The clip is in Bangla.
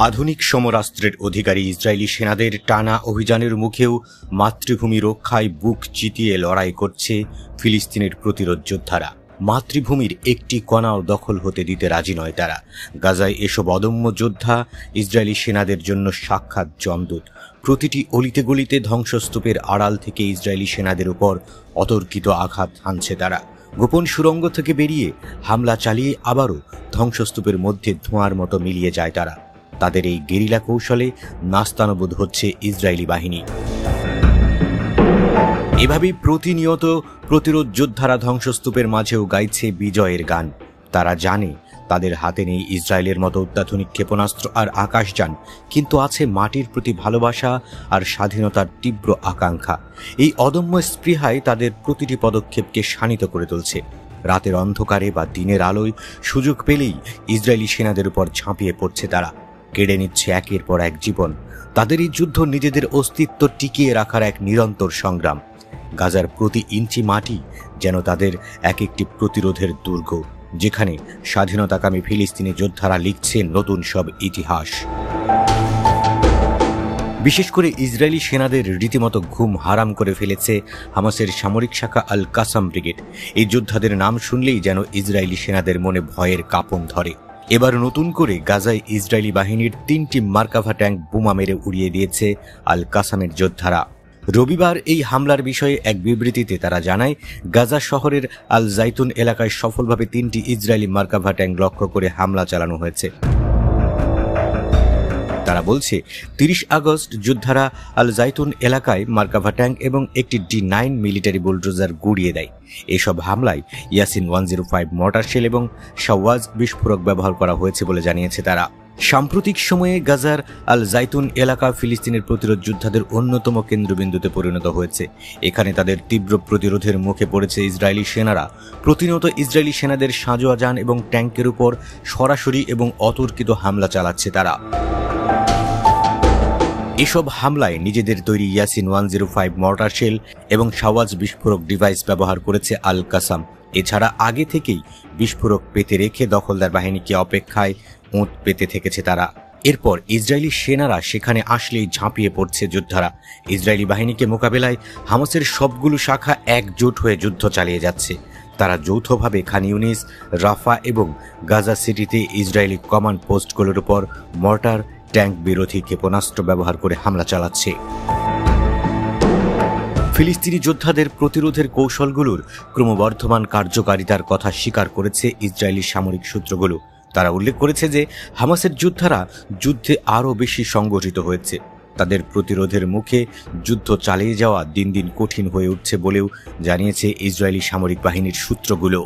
আধুনিক সমরাস্ত্রের অধিকারী ইসরায়েলি সেনাদের টানা অভিযানের মুখেও মাতৃভূমি রক্ষায় বুক চিতিয়ে লড়াই করছে ফিলিস্তিনের প্রতিরোধ যোদ্ধারা। মাতৃভূমির একটি কণাও দখল হতে দিতে রাজি নয় তারা। গাজায় এসব অদম্য যোদ্ধা ইসরায়েলি সেনাদের জন্য সাক্ষাৎ যমদূত। প্রতিটি অলিতে গলিতে ধ্বংসস্তূপের আড়াল থেকে ইসরায়েলি সেনাদের উপর অতর্কিত আঘাত হানছে তারা। গোপন সুড়ঙ্গ থেকে বেরিয়ে হামলা চালিয়ে আবারও ধ্বংসস্তূপের মধ্যে ধোঁয়ার মতো মিলিয়ে যায় তারা। তাদের এই গেরিলা কৌশলে নাস্তানবোধ হচ্ছে ইসরায়েলি বাহিনী। এভাবেই প্রতিনিয়ত প্রতিরোধ যোদ্ধারা ধ্বংসস্তূপের মাঝেও গাইছে বিজয়ের গান। তারা জানে তাদের হাতে নেই ইসরায়েলের মতো অত্যাধুনিক ক্ষেপণাস্ত্র আর আকাশযান, কিন্তু আছে মাটির প্রতি ভালোবাসা আর স্বাধীনতার তীব্র আকাঙ্ক্ষা। এই অদম্য স্পৃহায় তাদের প্রতিটি পদক্ষেপকে শানিত করে তুলছে। রাতের অন্ধকারে বা দিনের আলোয় সুযোগ পেলেই ইসরায়েলি সেনাদের উপর ঝাঁপিয়ে পড়ছে তারা। কেড়ে নিচ্ছে একের পর এক জীবন। তাদের এই যুদ্ধ নিজেদের অস্তিত্ব টিকিয়ে রাখার এক নিরন্তর সংগ্রাম। গাজার প্রতি ইঞ্চি মাটি যেন তাদের এক একটি প্রতিরোধের দুর্গ, যেখানে স্বাধীনতাকামী ফিলিস্তিনি যোদ্ধারা লিখছে নতুন সব ইতিহাস। বিশেষ করে ইসরায়েলি সেনাদের রীতিমতো ঘুম হারাম করে ফেলেছে হামাসের সামরিক শাখা আল কাসাম ব্রিগেড। এই যোদ্ধাদের নাম শুনলেই যেন ইসরায়েলি সেনাদের মনে ভয়ের কাঁপন ধরে। এবার নতুন করে গাজায় ইসরায়েলি বাহিনীর 3টি মার্কাভা ট্যাঙ্ক বোমা মেরে উড়িয়ে দিয়েছে আল কাসামের যোদ্ধারা। রবিবার এই হামলার বিষয়ে এক বিবৃতিতে তারা জানায়, গাজা শহরের আল জাইতুন এলাকায় সফলভাবে 3টি ইসরায়েলি মার্কাভা ট্যাঙ্ক লক্ষ্য করে হামলা চালানো হয়েছে। তারা বলছে, 30 আগস্ট যোদ্ধারা আল জাইতুন এলাকায় মার্কাভা ট্যাঙ্ক এবং একটি D9 মিলিটারি বুলডোজার গুড়িয়ে দেয়। এসব হামলায় ইয়াসিন 105 মর্টার শেল এবং শাওয়াজ বিস্ফোরক ব্যবহার করা হয়েছে বলে জানিয়েছে তারা। সাম্প্রতিক সময়ে গাজার আল জাইতুন এলাকা ফিলিস্তিনের প্রতিরোধ যোদ্ধাদের অন্যতম কেন্দ্রবিন্দুতে পরিণত হয়েছে। এখানে তাদের তীব্র প্রতিরোধের মুখে পড়েছে ইসরায়েলি সেনারা। প্রতিনিয়ত ইসরায়েলি সেনাদের সাঁজোয়া যান এবং ট্যাঙ্কের উপর সরাসরি এবং অতর্কিত হামলা চালাচ্ছে তারা। এসব হামলায় নিজেদের তৈরি ইয়াসিন 105 মর্টার শেল এবং শাওয়াজ বিস্ফোরক ডিভাইস ব্যবহার করেছে আল কাসাম। এছাড়া আগে থেকেই বিস্ফোরক পেতে রেখে দখলদার বাহিনীকে অপেক্ষায় ওঁত পেতে থেকেছে তারা। এরপর ইসরায়েলি সেনারা সেখানে আসলেই ঝাঁপিয়ে পড়ছে যোদ্ধারা। ইসরায়েলি বাহিনীকে মোকাবেলায় হামাসের সবগুলো শাখা একজোট হয়ে যুদ্ধ চালিয়ে যাচ্ছে। তারা যৌথভাবে খান ইউনিস, রাফা এবং গাজা সিটিতে ইসরায়েলি কমান্ড পোস্টগুলোর উপর মর্টার, ট্যাঙ্ক বিরোধী ক্ষেপণাস্ত্র ব্যবহার করে হামলা চালাচ্ছে। ফিলিস্তিনি যোদ্ধাদের প্রতিরোধের কৌশলগুলোর ক্রমবর্ধমান কার্যকারিতার কথা স্বীকার করেছে ইসরায়েলি সামরিক সূত্রগুলো। তারা উল্লেখ করেছে যে হামাসের যোদ্ধারা যুদ্ধে আরও বেশি সংগঠিত হয়েছে। তাদের প্রতিরোধের মুখে যুদ্ধ চালিয়ে যাওয়া দিন দিন কঠিন হয়ে উঠছে বলেও জানিয়েছে ইসরায়েলি সামরিক বাহিনীর সূত্রগুলো।